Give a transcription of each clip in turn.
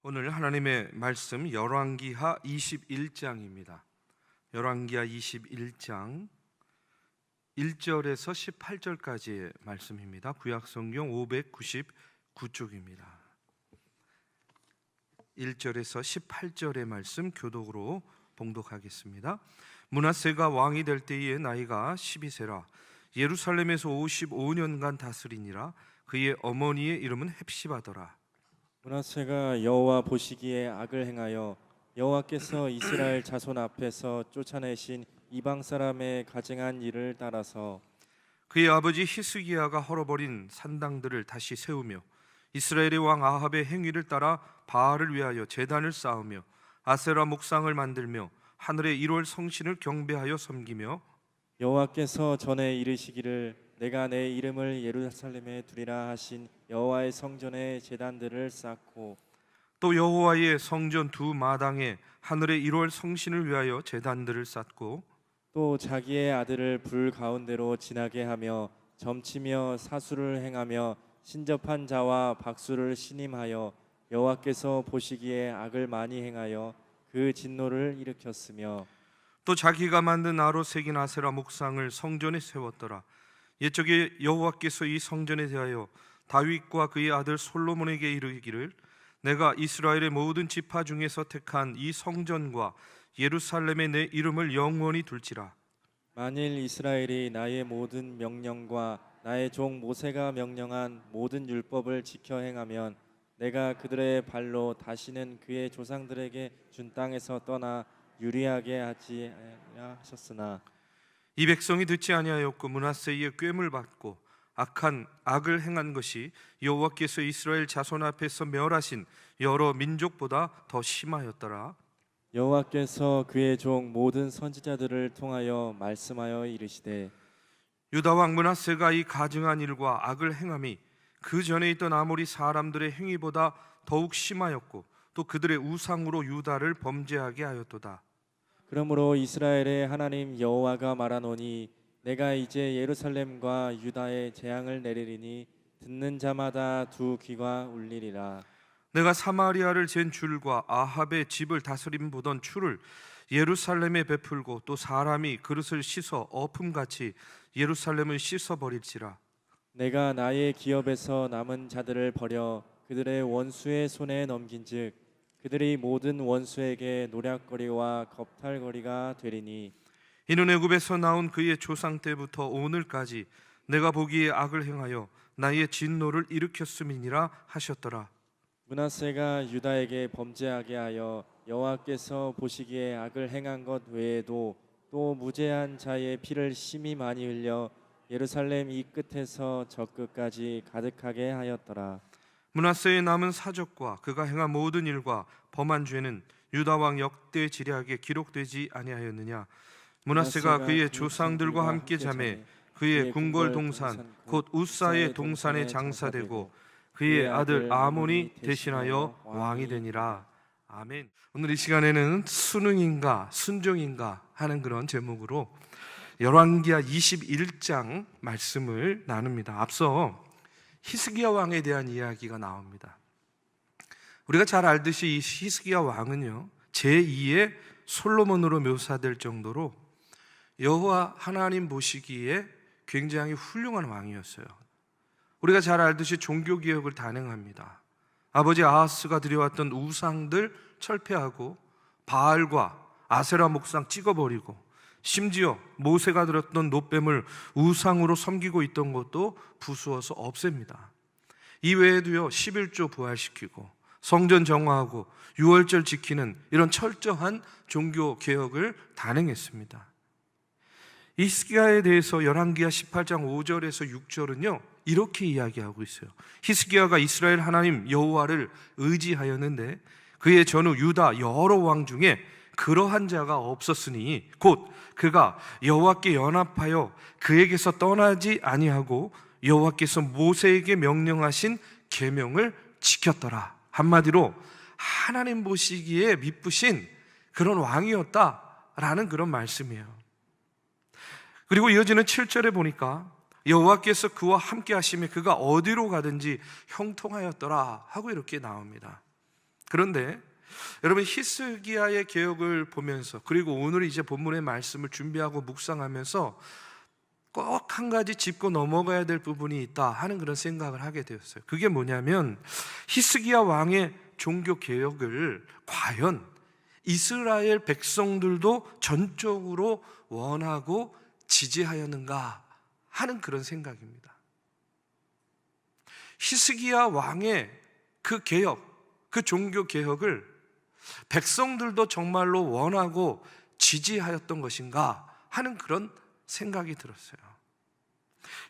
오늘 하나님의 말씀 열왕기하 21장입니다. 열왕기하 21장 1절에서 18절까지의 말씀입니다. 구약성경 599쪽입니다. 1절에서 18절의 말씀 교독으로 봉독하겠습니다. 므낫세가 왕이 될 때에 나이가 12세라. 예루살렘에서 55년간 다스리니라. 그의 어머니의 이름은 헵시바더라. 므낫세가 여호와 보시기에 악을 행하여 여호와께서 이스라엘 자손 앞에서 쫓아내신 이방 사람의 가증한 일을 따라서 그의 아버지 히스기야가 헐어버린 산당들을 다시 세우며 이스라엘의 왕 아합의 행위를 따라 바알을 위하여 제단을 쌓으며 아세라 목상을 만들며 하늘의 1월 성신을 경배하여 섬기며 여호와께서 전에 이르시기를 내가 내 이름을 예루살렘에 두리라 하신 여호와의 성전에 제단들을 쌓고 또 여호와의 성전 두 마당에 하늘의 1월 성신을 위하여 제단들을 쌓고 또 자기의 아들을 불 가운데로 지나게 하며 점치며 사수를 행하며 신접한 자와 박수를 신임하여 여호와께서 보시기에 악을 많이 행하여 그 진노를 일으켰으며 또 자기가 만든 나로 새긴 아세라 목상을 성전에 세웠더라. 옛적에 여호와께서 이 성전에 대하여 다윗과 그의 아들 솔로몬에게 이르기를 내가 이스라엘의 모든 지파 중에서 택한 이 성전과 예루살렘에 내 이름을 영원히 둘지라. 만일 이스라엘이 나의 모든 명령과 나의 종 모세가 명령한 모든 율법을 지켜 행하면 내가 그들의 발로 다시는 그의 조상들에게 준 땅에서 떠나 유리하게 하지 하셨으나 이 백성이 듣지 아니하였고 므낫세의 꾀물 받고 악을 행한 것이 여호와께서 이스라엘 자손 앞에서 멸하신 여러 민족보다 더 심하였더라. 여호와께서 그의 종 모든 선지자들을 통하여 말씀하여 이르시되 유다 왕 므낫세가 이 가증한 일과 악을 행함이 그 전에 있던 아모리 사람들의 행위보다 더욱 심하였고 또 그들의 우상으로 유다를 범죄하게 하였도다. 그러므로 이스라엘의 하나님 여호와가 말하노니 내가 이제 예루살렘과 유다에 재앙을 내리리니 듣는 자마다 두 귀가 울리리라. 내가 사마리아를 잰 줄과 아합의 집을 다스림 보던 추를 예루살렘에 베풀고 또 사람이 그릇을 씻어 어품같이 예루살렘을 씻어버릴지라. 내가 나의 기업에서 남은 자들을 버려 그들의 원수의 손에 넘긴즉 그들이 모든 원수에게 노략거리와 겁탈거리가 되리니 이는 애굽에서 나온 그의 조상 때부터 오늘까지 내가 보기에 악을 행하여 나의 진노를 일으켰음이니라 하셨더라. 므낫세가 유다에게 범죄하게 하여 여호와께서 보시기에 악을 행한 것 외에도 또 무죄한 자의 피를 심히 많이 흘려 예루살렘 이 끝에서 저 끝까지 가득하게 하였더라. 므낫세의 남은 사적과 그가 행한 모든 일과 범한 죄는 유다 왕 역대 지략에 기록되지 아니하였느냐. 므낫세가 그의 조상들과 함께 자매 그의 궁궐 동산 곧 우사의 동산에 장사되고 그의 아들 아몬이 대신하여 왕이 되니라. 아멘. 오늘 이 시간에는 순응인가 순종인가 하는 그런 제목으로 열왕기하 21장 말씀을 나눕니다. 앞서 히스기야 왕에 대한 이야기가 나옵니다. 우리가 잘 알듯이 이 히스기야 왕은요 제2의 솔로몬으로 묘사될 정도로 여호와 하나님 보시기에 굉장히 훌륭한 왕이었어요. 우리가 잘 알듯이 종교개혁을 단행합니다. 아버지 아하스가 들여왔던 우상들 철폐하고 바알과 아세라 목상 찍어버리고 심지어 모세가 들었던 놋뱀을 우상으로 섬기고 있던 것도 부수어서 없앱니다. 이외에도요 11조 부활시키고 성전 정화하고 유월절 지키는 이런 철저한 종교개혁을 단행했습니다. 히스기야에 대해서 열왕기하 18장 5절에서 6절은요 이렇게 이야기하고 있어요. 히스기야가 이스라엘 하나님 여호와를 의지하였는데 그의 전후 유다 여러 왕 중에 그러한 자가 없었으니 곧 그가 여호와께 연합하여 그에게서 떠나지 아니하고 여호와께서 모세에게 명령하신 계명을 지켰더라. 한마디로 하나님 보시기에 미쁘신 그런 왕이었다라는 그런 말씀이에요. 그리고 이어지는 7절에 보니까 여호와께서 그와 함께 하시며 그가 어디로 가든지 형통하였더라 하고 이렇게 나옵니다. 그런데 여러분, 히스기야의 개혁을 보면서, 그리고 오늘 이제 본문의 말씀을 준비하고 묵상하면서 꼭 한 가지 짚고 넘어가야 될 부분이 있다 하는 그런 생각을 하게 되었어요. 그게 뭐냐면, 히스기야 왕의 종교 개혁을 과연 이스라엘 백성들도 전적으로 원하고 지지하였는가 하는 그런 생각입니다. 히스기야 왕의 그 개혁, 그 종교 개혁을 백성들도 정말로 원하고 지지하였던 것인가 하는 그런 생각이 들었어요.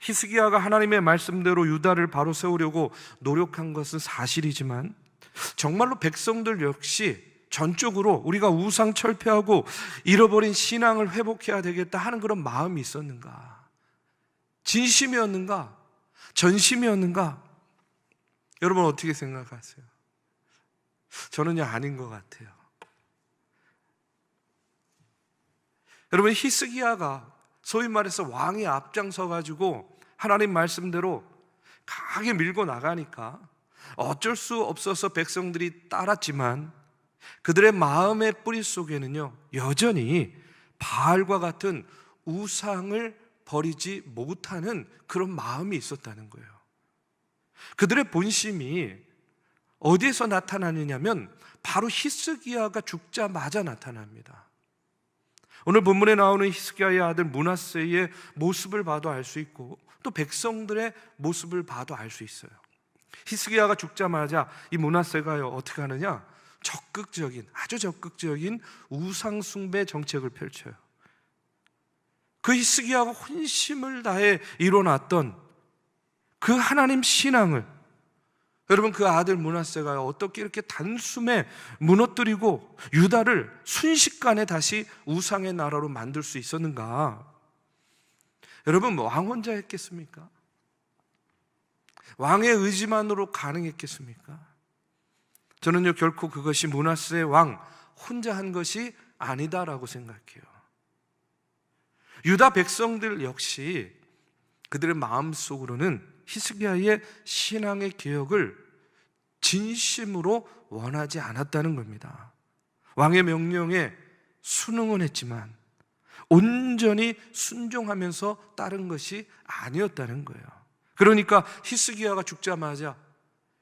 히스기야가 하나님의 말씀대로 유다를 바로 세우려고 노력한 것은 사실이지만, 정말로 백성들 역시 전적으로 우리가 우상 철폐하고 잃어버린 신앙을 회복해야 되겠다 하는 그런 마음이 있었는가? 진심이었는가? 전심이었는가? 여러분, 어떻게 생각하세요? 저는요, 아닌 것 같아요. 여러분, 히스기야가 소위 말해서 왕이 앞장서 가지고 하나님 말씀대로 강하게 밀고 나가니까 어쩔 수 없어서 백성들이 따랐지만, 그들의 마음의 뿌리 속에는요, 여전히 바알과 같은 우상을 버리지 못하는 그런 마음이 있었다는 거예요. 그들의 본심이 어디에서 나타나느냐면 바로 히스기야가 죽자마자 나타납니다. 오늘 본문에 나오는 히스기야의 아들 므낫세의 모습을 봐도 알 수 있고, 또 백성들의 모습을 봐도 알 수 있어요. 히스기야가 죽자마자 이 므낫세가요, 어떻게 하느냐? 아주 적극적인 우상 숭배 정책을 펼쳐요. 그 히스기야가 혼심을 다해 이뤄놨던 그 하나님 신앙을, 여러분, 그 아들 므낫세가 어떻게 이렇게 단숨에 무너뜨리고 유다를 순식간에 다시 우상의 나라로 만들 수 있었는가? 여러분, 왕 혼자 했겠습니까? 왕의 의지만으로 가능했겠습니까? 저는요, 결코 그것이 므낫세 왕 혼자 한 것이 아니다라고 생각해요. 유다 백성들 역시 그들의 마음속으로는 히스기야의 신앙의 개혁을 진심으로 원하지 않았다는 겁니다. 왕의 명령에 순응은 했지만 온전히 순종하면서 따른 것이 아니었다는 거예요. 그러니까 히스기야가 죽자마자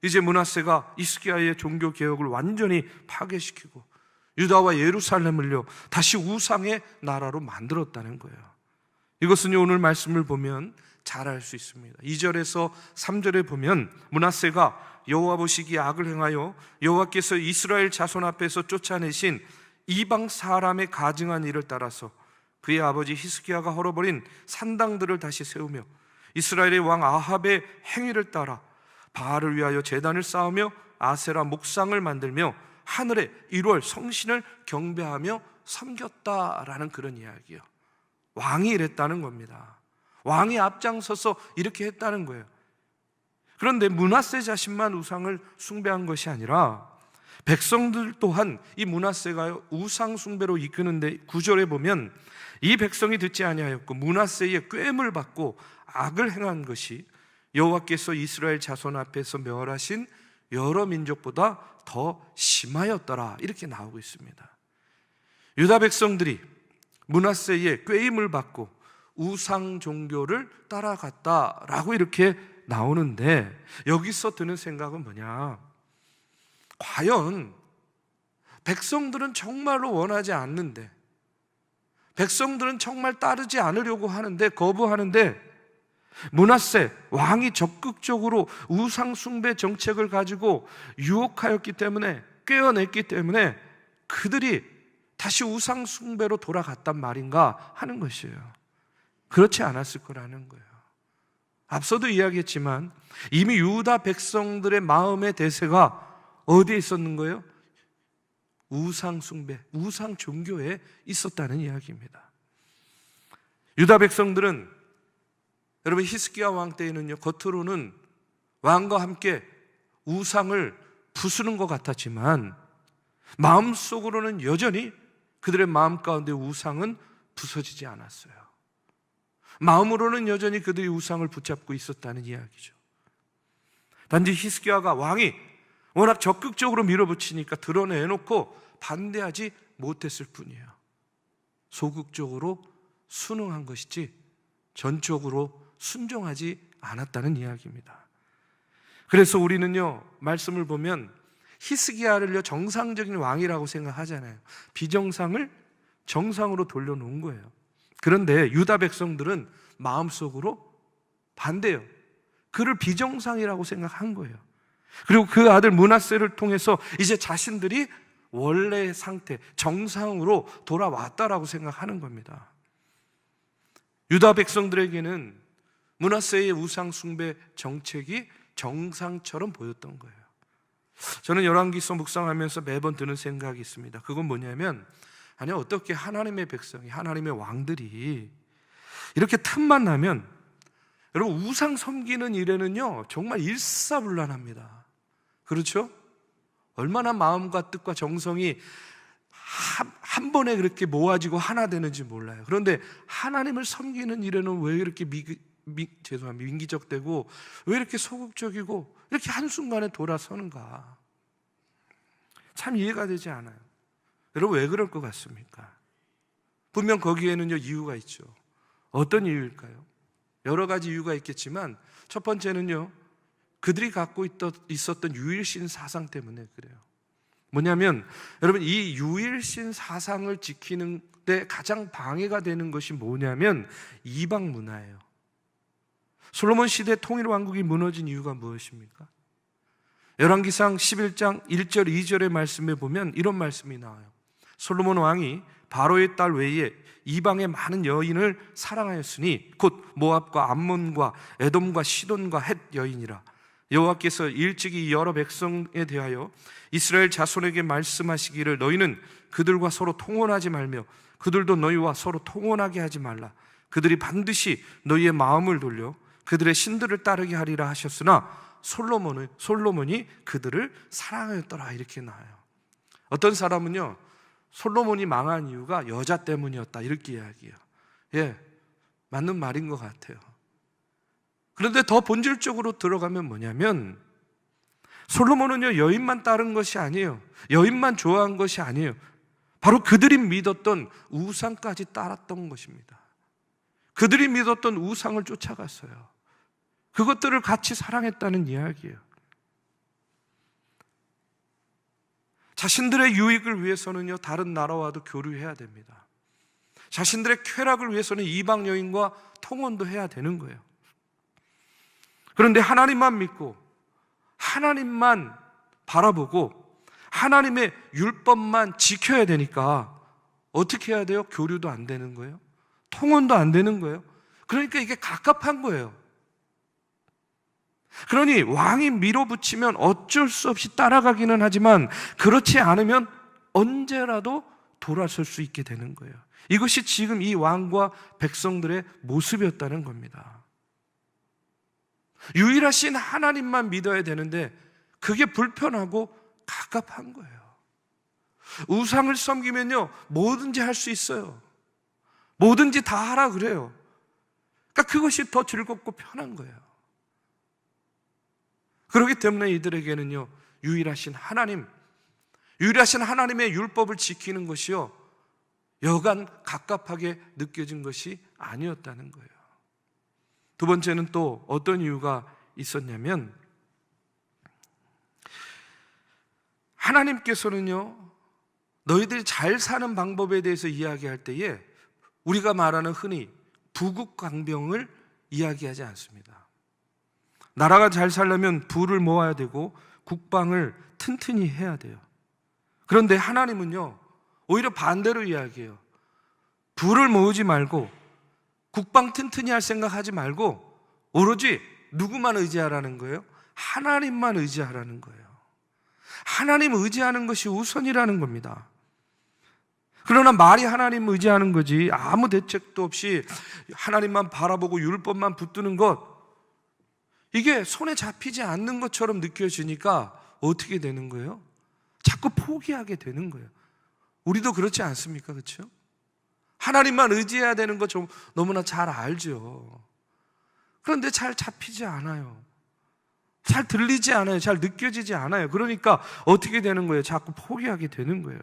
이제 므낫세가 히스기야의 종교 개혁을 완전히 파괴시키고 유다와 예루살렘을요, 다시 우상의 나라로 만들었다는 거예요. 이것은요, 오늘 말씀을 보면 잘 알 수 있습니다. 2절에서 3절에 보면 므낫세가 여호와 보시기에 악을 행하여 여호와께서 이스라엘 자손 앞에서 쫓아내신 이방 사람의 가증한 일을 따라서 그의 아버지 히스기야가 헐어버린 산당들을 다시 세우며 이스라엘의 왕 아합의 행위를 따라 바알을 위하여 제단을 쌓으며 아세라 목상을 만들며 하늘의 1월 성신을 경배하며 섬겼다라는 그런 이야기예요. 왕이 이랬다는 겁니다. 왕이 앞장서서 이렇게 했다는 거예요. 그런데 므낫세 자신만 우상을 숭배한 것이 아니라 백성들 또한 이 므낫세가 우상 숭배로 이끄는데 9절에 보면 이 백성이 듣지 아니하였고 므낫세의 꾀임을 받고 악을 행한 것이 여호와께서 이스라엘 자손 앞에서 멸하신 여러 민족보다 더 심하였더라, 이렇게 나오고 있습니다. 유다 백성들이 므낫세의 꾀임을 받고 우상 종교를 따라갔다라고 이렇게 나오는데, 여기서 드는 생각은 뭐냐? 과연 백성들은 정말로 원하지 않는데, 백성들은 정말 따르지 않으려고 하는데, 거부하는데, 므낫세 왕이 적극적으로 우상 숭배 정책을 가지고 유혹하였기 때문에, 꿰어냈기 때문에 그들이 다시 우상 숭배로 돌아갔단 말인가 하는 것이에요. 그렇지 않았을 거라는 거예요. 앞서도 이야기했지만 이미 유다 백성들의 마음의 대세가 어디에 있었는 거예요? 우상 숭배, 우상 종교에 있었다는 이야기입니다. 유다 백성들은, 여러분, 히스기야 왕 때에는요, 겉으로는 왕과 함께 우상을 부수는 것 같았지만 마음속으로는 여전히 그들의 마음 가운데 우상은 부서지지 않았어요. 마음으로는 여전히 그들이 우상을 붙잡고 있었다는 이야기죠. 단지 히스기야가 왕이 워낙 적극적으로 밀어붙이니까 드러내놓고 반대하지 못했을 뿐이에요. 소극적으로 순응한 것이지 전적으로 순종하지 않았다는 이야기입니다. 그래서 우리는요, 말씀을 보면 히스기야를요 정상적인 왕이라고 생각하잖아요. 비정상을 정상으로 돌려놓은 거예요. 그런데 유다 백성들은 마음속으로 반대요. 그를 비정상이라고 생각한 거예요. 그리고 그 아들 므낫세를 통해서 이제 자신들이 원래의 상태, 정상으로 돌아왔다라고 생각하는 겁니다. 유다 백성들에게는 므낫세의 우상 숭배 정책이 정상처럼 보였던 거예요. 저는 열왕기서 묵상하면서 매번 드는 생각이 있습니다. 그건 뭐냐면, 아니 어떻게 하나님의 백성이, 하나님의 왕들이 이렇게 틈만 나면, 여러분 우상 섬기는 일에는요 정말 일사불란합니다. 그렇죠? 얼마나 마음과 뜻과 정성이 한 번에 그렇게 모아지고 하나 되는지 몰라요. 그런데 하나님을 섬기는 일에는 왜 이렇게 민기적되고 왜 이렇게 소극적이고 이렇게 한순간에 돌아서는가? 참 이해가 되지 않아요. 여러분 왜 그럴 것 같습니까? 분명 거기에는요 이유가 있죠. 어떤 이유일까요? 여러 가지 이유가 있겠지만 첫 번째는요, 그들이 갖고 있었던 유일신 사상 때문에 그래요. 뭐냐면 여러분, 이 유일신 사상을 지키는 데 가장 방해가 되는 것이 뭐냐면 이방 문화예요. 솔로몬 시대 통일 왕국이 무너진 이유가 무엇입니까? 열왕기상 11장 1절 2절의 말씀에 보면 이런 말씀이 나와요. 솔로몬 왕이 바로의 딸 외에 이방의 많은 여인을 사랑하였으니 곧 모압과 암몬과 에돔과 시돈과 헷 여인이라. 여호와께서 일찍이 여러 백성에 대하여 이스라엘 자손에게 말씀하시기를 너희는 그들과 서로 통혼하지 말며 그들도 너희와 서로 통혼하게 하지 말라. 그들이 반드시 너희의 마음을 돌려 그들의 신들을 따르게 하리라 하셨으나 솔로몬이 그들을 사랑하였더라. 이렇게 나와요. 어떤 사람은요, 솔로몬이 망한 이유가 여자 때문이었다 이렇게 이야기해요. 예, 맞는 말인 것 같아요. 그런데 더 본질적으로 들어가면 뭐냐면 솔로몬은요 여인만 따른 것이 아니에요. 여인만 좋아한 것이 아니에요. 바로 그들이 믿었던 우상까지 따랐던 것입니다. 그들이 믿었던 우상을 쫓아갔어요. 그것들을 같이 사랑했다는 이야기예요. 자신들의 유익을 위해서는요 다른 나라와도 교류해야 됩니다. 자신들의 쾌락을 위해서는 이방 여인과 통혼도 해야 되는 거예요. 그런데 하나님만 믿고 하나님만 바라보고 하나님의 율법만 지켜야 되니까 어떻게 해야 돼요? 교류도 안 되는 거예요. 통혼도 안 되는 거예요. 그러니까 이게 갑갑한 거예요. 그러니 왕이 밀어붙이면 어쩔 수 없이 따라가기는 하지만 그렇지 않으면 언제라도 돌아설 수 있게 되는 거예요. 이것이 지금 이 왕과 백성들의 모습이었다는 겁니다. 유일하신 하나님만 믿어야 되는데 그게 불편하고 갑갑한 거예요. 우상을 섬기면요 뭐든지 할 수 있어요. 뭐든지 다 하라 그래요. 그러니까 그것이 더 즐겁고 편한 거예요. 그렇기 때문에 이들에게는요 유일하신 하나님의 율법을 지키는 것이요 여간 갑갑하게 느껴진 것이 아니었다는 거예요. 두 번째는 또 어떤 이유가 있었냐면 하나님께서는요 너희들이 잘 사는 방법에 대해서 이야기할 때에 우리가 말하는 흔히 부국강병을 이야기하지 않습니다. 나라가 잘 살려면 부를 모아야 되고 국방을 튼튼히 해야 돼요. 그런데 하나님은요 오히려 반대로 이야기해요. 부를 모으지 말고 국방 튼튼히 할 생각하지 말고 오로지 누구만 의지하라는 거예요? 하나님만 의지하라는 거예요. 하나님 의지하는 것이 우선이라는 겁니다. 그러나 말이 하나님 의지하는 거지 아무 대책도 없이 하나님만 바라보고 율법만 붙드는 것, 이게 손에 잡히지 않는 것처럼 느껴지니까 어떻게 되는 거예요? 자꾸 포기하게 되는 거예요. 우리도 그렇지 않습니까? 그렇죠? 하나님만 의지해야 되는 거 좀 너무나 잘 알죠. 그런데 잘 잡히지 않아요. 잘 들리지 않아요. 잘 느껴지지 않아요. 그러니까 어떻게 되는 거예요? 자꾸 포기하게 되는 거예요.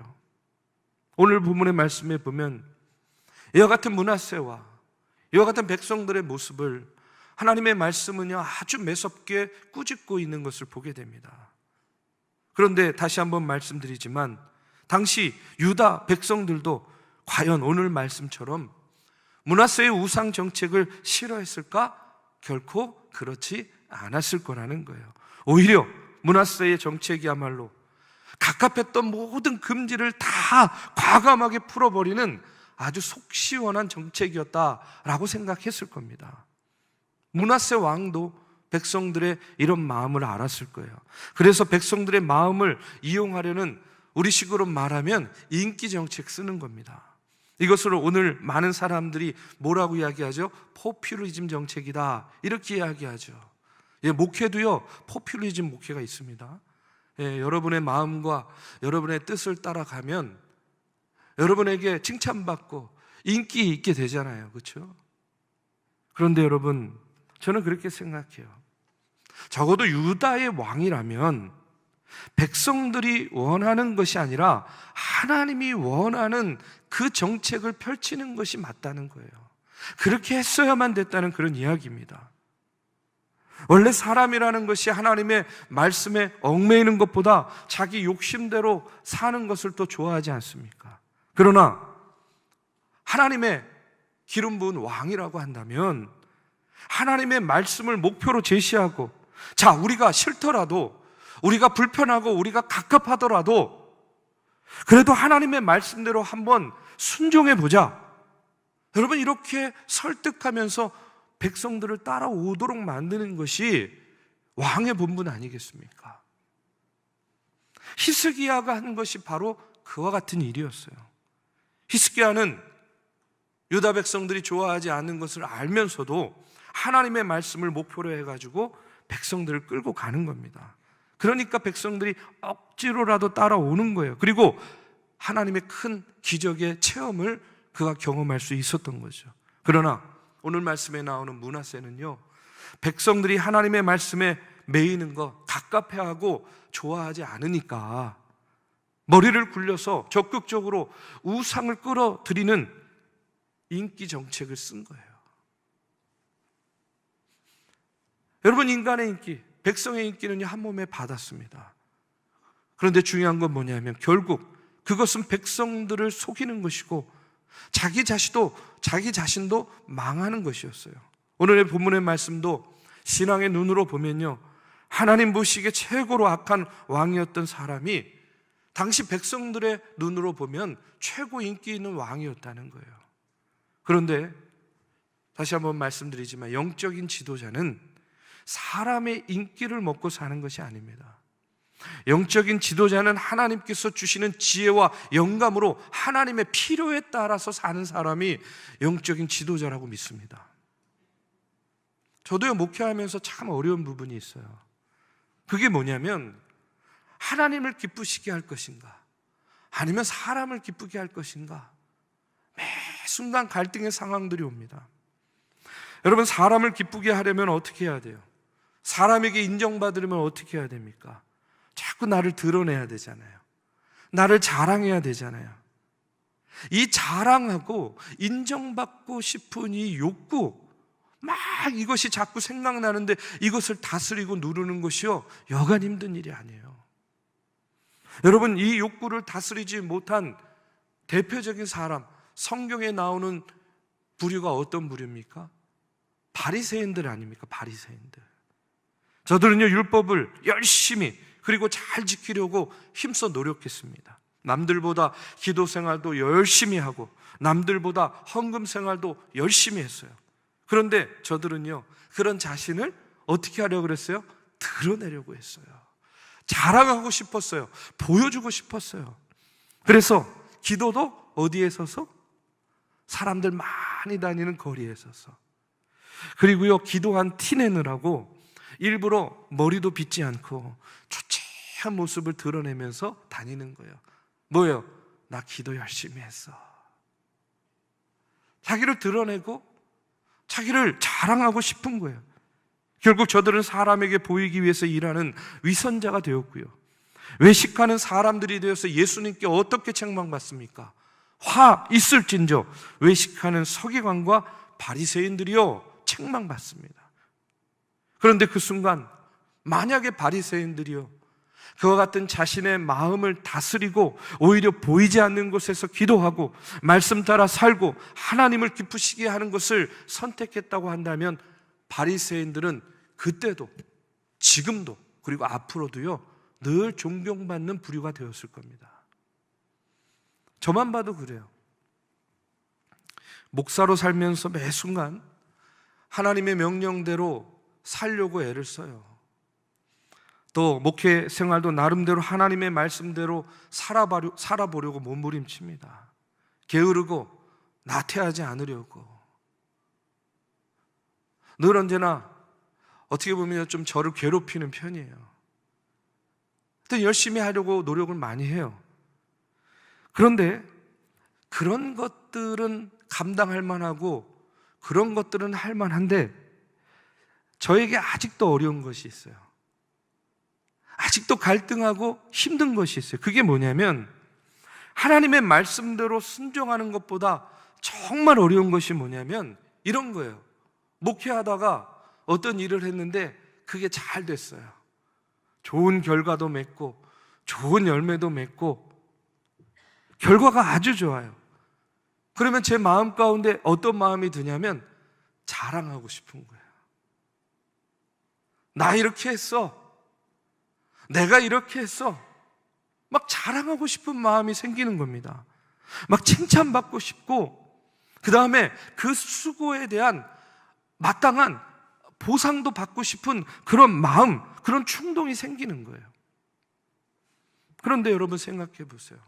오늘 본문의 말씀에 보면 이와 같은 므낫세와 이와 같은 백성들의 모습을 하나님의 말씀은요 아주 매섭게 꾸짖고 있는 것을 보게 됩니다. 그런데 다시 한번 말씀드리지만 당시 유다 백성들도 과연 오늘 말씀처럼 므낫세의 우상 정책을 싫어했을까? 결코 그렇지 않았을 거라는 거예요. 오히려 므낫세의 정책이야말로 갑갑했던 모든 금지를 다 과감하게 풀어버리는 아주 속 시원한 정책이었다라고 생각했을 겁니다. 므낫세 왕도 백성들의 이런 마음을 알았을 거예요. 그래서 백성들의 마음을 이용하려는 우리식으로 말하면 인기 정책 쓰는 겁니다. 이것을 오늘 많은 사람들이 뭐라고 이야기하죠? 포퓰리즘 정책이다 이렇게 이야기하죠. 목회도요 포퓰리즘 목회가 있습니다. 여러분의 마음과 여러분의 뜻을 따라가면 여러분에게 칭찬받고 인기 있게 되잖아요. 그렇죠? 그런데 여러분 저는 그렇게 생각해요. 적어도 유다의 왕이라면 백성들이 원하는 것이 아니라 하나님이 원하는 그 정책을 펼치는 것이 맞다는 거예요. 그렇게 했어야만 됐다는 그런 이야기입니다. 원래 사람이라는 것이 하나님의 말씀에 얽매이는 것보다 자기 욕심대로 사는 것을 더 좋아하지 않습니까? 그러나 하나님의 기름 부은 왕이라고 한다면 하나님의 말씀을 목표로 제시하고 자, 우리가 싫더라도 우리가 불편하고 우리가 갑갑하더라도 그래도 하나님의 말씀대로 한번 순종해 보자. 여러분 이렇게 설득하면서 백성들을 따라오도록 만드는 것이 왕의 본분 아니겠습니까? 히스기야가 한 것이 바로 그와 같은 일이었어요. 히스기야는 유다 백성들이 좋아하지 않는 것을 알면서도 하나님의 말씀을 목표로 해가지고 백성들을 끌고 가는 겁니다. 그러니까 백성들이 억지로라도 따라오는 거예요. 그리고 하나님의 큰 기적의 체험을 그가 경험할 수 있었던 거죠. 그러나 오늘 말씀에 나오는 므낫세는요 백성들이 하나님의 말씀에 매이는 거 갑갑해하고 좋아하지 않으니까 머리를 굴려서 적극적으로 우상을 끌어들이는 인기 정책을 쓴 거예요. 여러분 인간의 인기, 백성의 인기는 한 몸에 받았습니다. 그런데 중요한 건 뭐냐면 결국 그것은 백성들을 속이는 것이고 자기 자신도 망하는 것이었어요. 오늘의 본문의 말씀도 신앙의 눈으로 보면요 하나님 보시기에 최고로 악한 왕이었던 사람이 당시 백성들의 눈으로 보면 최고 인기 있는 왕이었다는 거예요. 그런데 다시 한번 말씀드리지만 영적인 지도자는 사람의 인기를 먹고 사는 것이 아닙니다. 영적인 지도자는 하나님께서 주시는 지혜와 영감으로 하나님의 필요에 따라서 사는 사람이 영적인 지도자라고 믿습니다. 저도요 목회하면서 참 어려운 부분이 있어요. 그게 뭐냐면 하나님을 기쁘시게 할 것인가 아니면 사람을 기쁘게 할 것인가 매 순간 갈등의 상황들이 옵니다. 여러분 사람을 기쁘게 하려면 어떻게 해야 돼요? 사람에게 인정받으려면 어떻게 해야 됩니까? 자꾸 나를 드러내야 되잖아요. 나를 자랑해야 되잖아요. 이 자랑하고 인정받고 싶은 이 욕구 막 이것이 자꾸 생각나는데 이것을 다스리고 누르는 것이요 여간 힘든 일이 아니에요. 여러분 이 욕구를 다스리지 못한 대표적인 사람 성경에 나오는 부류가 어떤 부류입니까? 바리새인들 아닙니까? 바리새인들. 저들은요 율법을 열심히 그리고 잘 지키려고 힘써 노력했습니다. 남들보다 기도 생활도 열심히 하고 남들보다 헌금 생활도 열심히 했어요. 그런데 저들은요 그런 자신을 어떻게 하려고 그랬어요? 드러내려고 했어요. 자랑하고 싶었어요. 보여주고 싶었어요. 그래서 기도도 어디에 서서? 사람들 많이 다니는 거리에 서서. 그리고요 기도한 티 내느라고 일부러 머리도 빗지 않고 초췌한 모습을 드러내면서 다니는 거예요. 뭐예요? 나 기도 열심히 했어. 자기를 드러내고 자기를 자랑하고 싶은 거예요. 결국 저들은 사람에게 보이기 위해서 일하는 위선자가 되었고요. 외식하는 사람들이 되어서 예수님께 어떻게 책망받습니까? 화 있을진저 외식하는 서기관과 바리새인들이요 책망받습니다. 그런데 그 순간 만약에 바리새인들이요 그와 같은 자신의 마음을 다스리고 오히려 보이지 않는 곳에서 기도하고 말씀 따라 살고 하나님을 기쁘시게 하는 것을 선택했다고 한다면 바리새인들은 그때도 지금도 그리고 앞으로도요 늘 존경받는 부류가 되었을 겁니다. 저만 봐도 그래요. 목사로 살면서 매 순간 하나님의 명령대로 살려고 애를 써요. 또 목회 생활도 나름대로 하나님의 말씀대로 살아보려고 몸부림칩니다. 게으르고 나태하지 않으려고. 늘 언제나 어떻게 보면 좀 저를 괴롭히는 편이에요. 또 열심히 하려고 노력을 많이 해요. 그런데 그런 것들은 감당할 만하고 그런 것들은 할 만한데 저에게 아직도 어려운 것이 있어요. 아직도 갈등하고 힘든 것이 있어요. 그게 뭐냐면 하나님의 말씀대로 순종하는 것보다 정말 어려운 것이 뭐냐면 이런 거예요. 목회하다가 어떤 일을 했는데 그게 잘 됐어요. 좋은 결과도 맺고 좋은 열매도 맺고 결과가 아주 좋아요. 그러면 제 마음 가운데 어떤 마음이 드냐면 자랑하고 싶은 거예요. 나 이렇게 했어. 내가 이렇게 했어. 막 자랑하고 싶은 마음이 생기는 겁니다. 막 칭찬받고 싶고 그 다음에 그 수고에 대한 마땅한 보상도 받고 싶은 그런 마음, 그런 충동이 생기는 거예요. 그런데 여러분 생각해 보세요.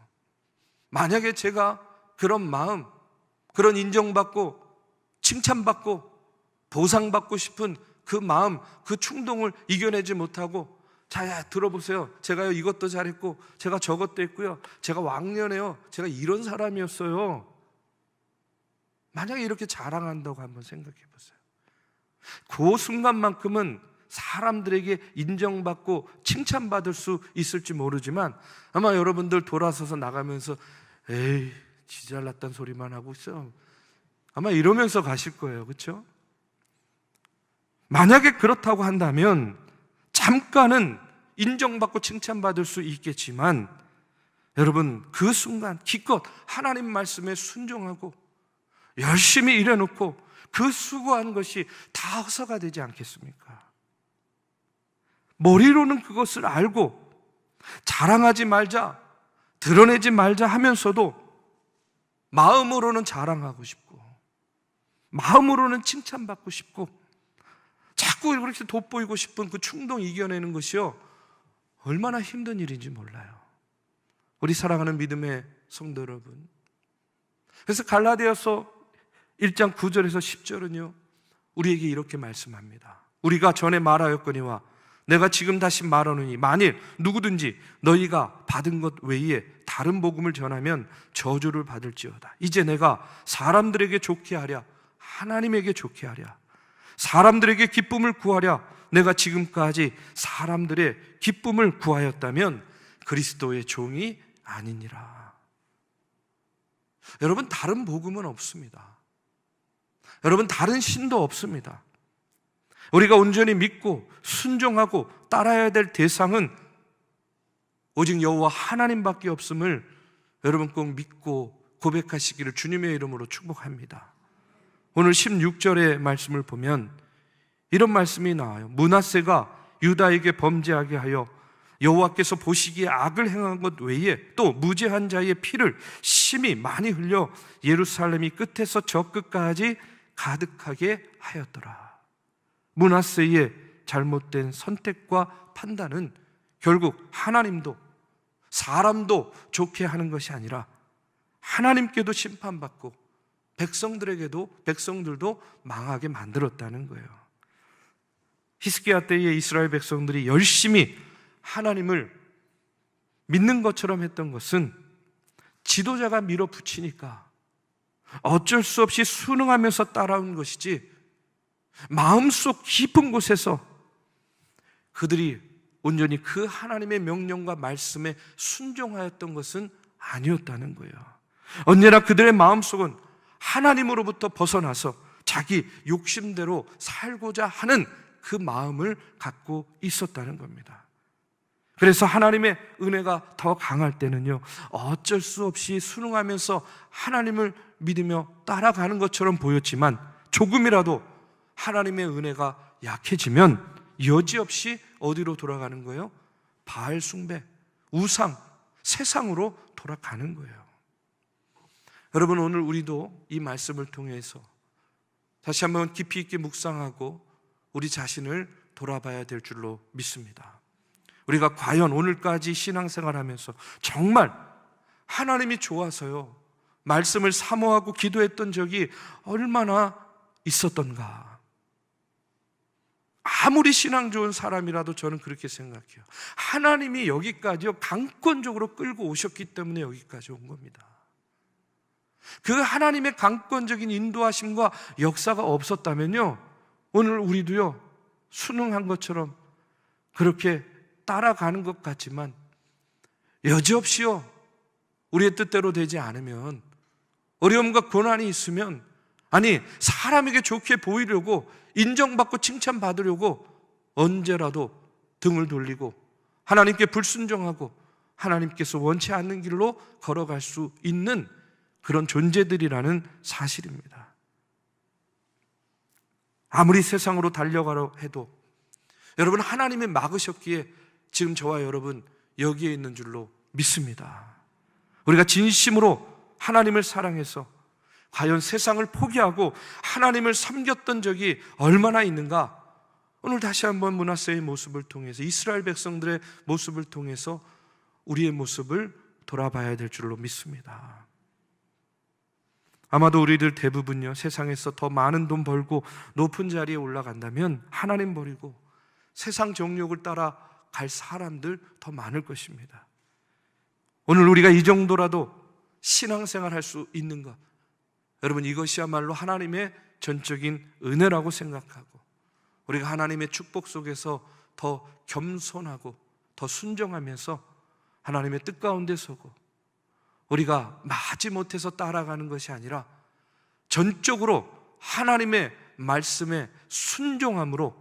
만약에 제가 그런 마음, 그런 인정받고 칭찬받고 보상받고 싶은 그 마음, 그 충동을 이겨내지 못하고 자, 들어보세요. 제가요 이것도 잘했고 제가 저것도 했고요. 제가 왕년에요. 제가 이런 사람이었어요. 만약에 이렇게 자랑한다고 한번 생각해 보세요. 그 순간만큼은 사람들에게 인정받고 칭찬받을 수 있을지 모르지만 아마 여러분들 돌아서서 나가면서 에이, 지 잘났다는 소리만 하고 있어. 아마 이러면서 가실 거예요. 그렇죠? 만약에 그렇다고 한다면 잠깐은 인정받고 칭찬받을 수 있겠지만 여러분 그 순간 기껏 하나님 말씀에 순종하고 열심히 일해놓고 그 수고한 것이 다 허사가 되지 않겠습니까? 머리로는 그것을 알고 자랑하지 말자, 드러내지 말자 하면서도 마음으로는 자랑하고 싶고 마음으로는 칭찬받고 싶고 자꾸 이렇게 돋보이고 싶은 그 충동 이겨내는 것이요 얼마나 힘든 일인지 몰라요. 우리 사랑하는 믿음의 성도 여러분, 그래서 갈라디아서 1장 9절에서 10절은요 우리에게 이렇게 말씀합니다. 우리가 전에 말하였거니와 내가 지금 다시 말하노니 만일 누구든지 너희가 받은 것 외에 다른 복음을 전하면 저주를 받을지어다. 이제 내가 사람들에게 좋게 하랴 하나님에게 좋게 하랴 사람들에게 기쁨을 구하랴 내가 지금까지 사람들의 기쁨을 구하였다면 그리스도의 종이 아니니라. 여러분 다른 복음은 없습니다. 여러분 다른 신도 없습니다. 우리가 온전히 믿고 순종하고 따라야 될 대상은 오직 여호와 하나님밖에 없음을 여러분 꼭 믿고 고백하시기를 주님의 이름으로 축복합니다. 오늘 16절의 말씀을 보면 이런 말씀이 나와요. 므낫세가 유다에게 범죄하게 하여 여호와께서 보시기에 악을 행한 것 외에 또 무죄한 자의 피를 심히 많이 흘려 예루살렘이 끝에서 저 끝까지 가득하게 하였더라. 므낫세의 잘못된 선택과 판단은 결국 하나님도 사람도 좋게 하는 것이 아니라 하나님께도 심판받고 백성들도 망하게 만들었다는 거예요. 히스기야 때에 이스라엘 백성들이 열심히 하나님을 믿는 것처럼 했던 것은 지도자가 밀어붙이니까 어쩔 수 없이 순응하면서 따라온 것이지 마음속 깊은 곳에서 그들이 온전히 그 하나님의 명령과 말씀에 순종하였던 것은 아니었다는 거예요. 언제나 그들의 마음속은 하나님으로부터 벗어나서 자기 욕심대로 살고자 하는 그 마음을 갖고 있었다는 겁니다. 그래서 하나님의 은혜가 더 강할 때는요, 어쩔 수 없이 순응하면서 하나님을 믿으며 따라가는 것처럼 보였지만 조금이라도 하나님의 은혜가 약해지면 여지없이 어디로 돌아가는 거예요? 바알 숭배, 우상, 세상으로 돌아가는 거예요. 여러분, 오늘 우리도 이 말씀을 통해서 다시 한번 깊이 있게 묵상하고 우리 자신을 돌아봐야 될 줄로 믿습니다. 우리가 과연 오늘까지 신앙생활하면서 정말 하나님이 좋아서요 말씀을 사모하고 기도했던 적이 얼마나 있었던가. 아무리 신앙 좋은 사람이라도 저는 그렇게 생각해요. 하나님이 여기까지요 강권적으로 끌고 오셨기 때문에 여기까지 온 겁니다. 그 하나님의 강권적인 인도하심과 역사가 없었다면요 오늘 우리도요 순응한 것처럼 그렇게 따라가는 것 같지만 여지없이요 우리의 뜻대로 되지 않으면, 어려움과 고난이 있으면, 아니 사람에게 좋게 보이려고 인정받고 칭찬받으려고 언제라도 등을 돌리고 하나님께 불순종하고 하나님께서 원치 않는 길로 걸어갈 수 있는 그런 존재들이라는 사실입니다. 아무리 세상으로 달려가려 해도 여러분 하나님이 막으셨기에 지금 저와 여러분 여기에 있는 줄로 믿습니다. 우리가 진심으로 하나님을 사랑해서 과연 세상을 포기하고 하나님을 섬겼던 적이 얼마나 있는가? 오늘 다시 한번 므낫세의 모습을 통해서, 이스라엘 백성들의 모습을 통해서 우리의 모습을 돌아봐야 될 줄로 믿습니다. 아마도 우리들 대부분요 세상에서 더 많은 돈 벌고 높은 자리에 올라간다면 하나님 버리고 세상 정욕을 따라 갈 사람들 더 많을 것입니다. 오늘 우리가 이 정도라도 신앙생활 할 수 있는 것, 여러분 이것이야말로 하나님의 전적인 은혜라고 생각하고 우리가 하나님의 축복 속에서 더 겸손하고 더 순종하면서 하나님의 뜻 가운데 서고 우리가 마지못해서 따라가는 것이 아니라 전적으로 하나님의 말씀에 순종함으로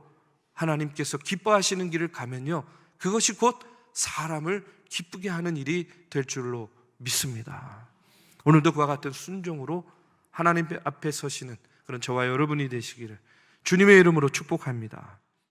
하나님께서 기뻐하시는 길을 가면요 그것이 곧 사람을 기쁘게 하는 일이 될 줄로 믿습니다. 오늘도 그와 같은 순종으로 하나님 앞에 서시는 그런 저와 여러분이 되시기를 주님의 이름으로 축복합니다.